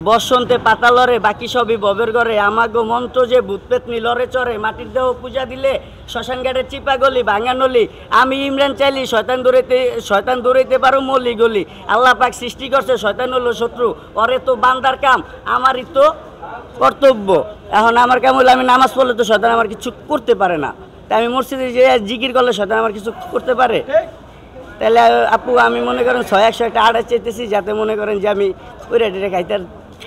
বসন্তে পাতা লড়ে বাকি সবই ববের ঘরে, আমাগো মন্ত্র যে ভূত পেতনি লড়ে চড়ে, মাটির দেহ পূজা দিলে শ্মশান ঘাটের চিপা গলি ভাঙা নলি, আমি ইমরান চাইলি শয়তান দৌড়াইতে পারো মলি গলি, আল্লাহ পাক সৃষ্টি করছে শয়তান হলো শত্রু, ওরে তো বান্দার কাম আমারই তো কর্তব্য। এখন আমার কাম হলো আমি নামাজ পড়লে তো শয়তান আমার কিছু করতে পারে না, তাই আমি মসজিদে যে জিকির করলে শয়তান আমার কিছু করতে পারে। তাহলে আপু আমি মনে করেন 100-100 একটা আড়াই চাইতেছি, যাতে মনে করেন যে আমি ওইটা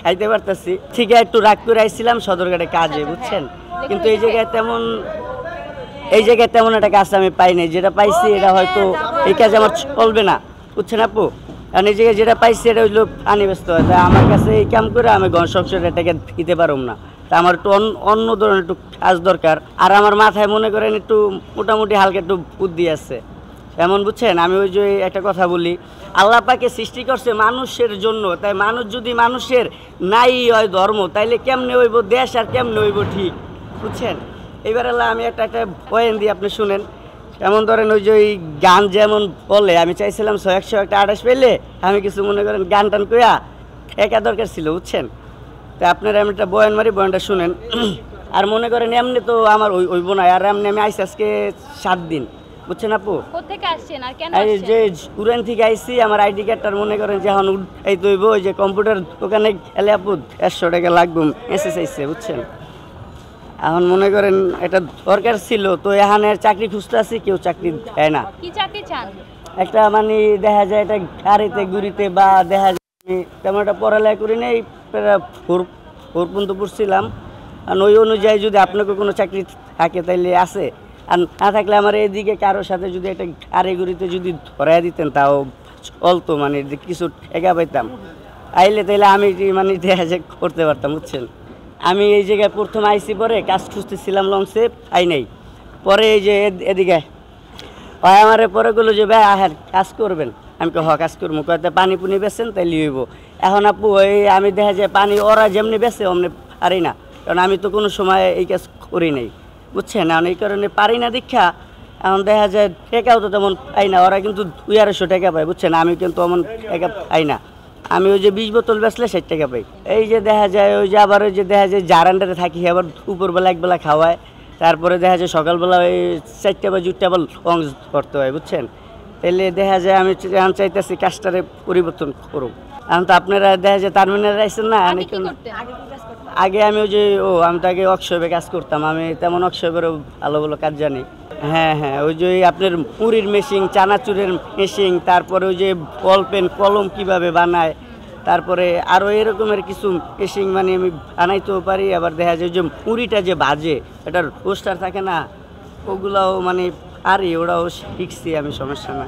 খাইতে পারতেছি। ঠিক একটু রাগ করে আইছিলাম সদরঘাটে কাজে, বুঝছেন, কিন্তু এই জায়গায় তেমন একটা কাজ আমি পাই নাই, যেটা পাইছি এটা হয়তো এই কাজ আমার চলবে না, বুঝছেন আপু। কারণ এই জায়গায় যেটা পাইছি এটা হইলো পানি ব্যস্ত হয়, তাই আমার কাছে এই কাম করে আমি গণসংসদ এটাকে দিতে পারব না, তা আমার একটু অন্য ধরনের একটু কাজ দরকার। আর আমার মাথায় মনে করেন একটু মোটামুটি হালকা একটু বুদ্ধি আছে, এমন বুঝছেন। আমি ওই যে একটা কথা বলি, আল্লাহ পাকে সৃষ্টি করছে মানুষের জন্য, তাই মানুষ যদি মানুষের নাই হয় ধর্ম, তাইলে কেমনে হইব দেশ আর কেমনে হইব ঠিক, বুঝছেন। এবার আমি একটা পয়েন্ট দিই, আপনি শুনেন। এমন ধরেন ওই যে ওই গান যেমন বলে, আমি চাইছিলাম 100-100 একটা 28 পেলে আমি কিছু মনে করেন গান টান কইয়া একা দরকার ছিল, বুঝছেন। তো আপনারা আমি একটা বয়ান মারি, বয়ানটা শুনেন। আর মনে করেন এমনি তো আমার ওইব না, আর এমনি আমি আইসি আজকে 7 দিন, বুঝছেন আপু। কোথেকে আসছেন আর কেন এই যে উড়ান থেকে আইসি, আমার আইডি কার্ডটার মনে করেন যে এখন এই তো হইব, ওই যে কম্পিউটার দোকানে গেলে আপু 150 টাকা লাগবে মেসেজ আইসে, বুঝছেন। এখন মনে করেন এটা দরকার ছিল, তো এখানে চাকরি খুঁজতে আছি, কেউ চাকরি দেয় না। কি চাকরি চান? একটা মানে দেখা যায় এটা গাড়িতে ঘুরিতে, বা দেখা যায় আমি তেমন একটা পড়ালেখা করি নাই, 4 পর্যন্ত পড়ছিলাম। আর ওই অনুযায়ী যদি আপনাকে কোনো চাকরি থাকে তাইলে আছে, আর না থাকলে আমার এদিকে কারোর সাথে যদি একটা গাড়ি ঘুরিতে যদি ধরাই দিতেন তাও চলতো, মানে কিছু টাকা পাইতাম, আইলে তাইলে আমি মানে দেখা যায় করতে পারতাম, বুঝছেন। আমি এই জায়গায় প্রথম আইসি, পরে কাজ খুঁজতেছিলাম লঞ্চে, পাই নাই। পরে এই যে এদিকে হয় আমার পরে গুলো যে ভাই আহের কাজ করবেন, আমি কাজ করবো, কয়েকটা পানি পুনি বেছেন তাইলে হইব। এখন আপু ওই আমি দেখা যায় পানি ওরা যেমনি বেছে অমনি পারি না, কারণ আমি তো কোনো সময় এই কাজ করি নাই, বুঝছেন। এখন এই কারণে পারি না দীক্ষা, এখন দেখা যায় টাকাও তো তেমন পাই না, ওরা কিন্তু 200-250 টাকা পায়, বুঝছেন। আমি কিন্তু এমন টাকা পাই না, আমি ওই যে 20 বোতল বেচলে 60 টাকা পাই। এই যে দেখা যায় ওই যে আবার ওই যে দেখা যায় জারান্ডারে থাকি, আবার দুপুরবেলা একবেলা খাওয়ায়, তারপরে দেখা যায় সকালবেলা ওই 4টা বা 2টা আবার লঞ্চ করতে হয়, বুঝছেন। তাহলে দেখা যায় আমি চাইতেছি কাজটারে পরিবর্তন করুক। এখন তো আপনারা দেখা যায় টার্মিনালে আইসেন না, আগে আমি ওই যে আমি তো আগে ওয়ার্কশপে কাজ করতাম, আমি তেমন ওয়ার্কশপেরও ভালো ভালো কাজ জানি। হ্যাঁ, ওই যে আপনার মুড়ির মেশিন, চানাচুরের মেশিন, তারপরে ওই যে বল পেন কলম কিভাবে বানায়, তারপরে আরও এরকমের কিছু মেশিন মানে আমি বানাইতেও পারি। আবার দেখা যায় যে মুড়িটা যে ভাজে, এটার পোস্টার থাকে না, ওগুলাও মানে পারি, ওরাও শিখছি আমি, সমস্যা না।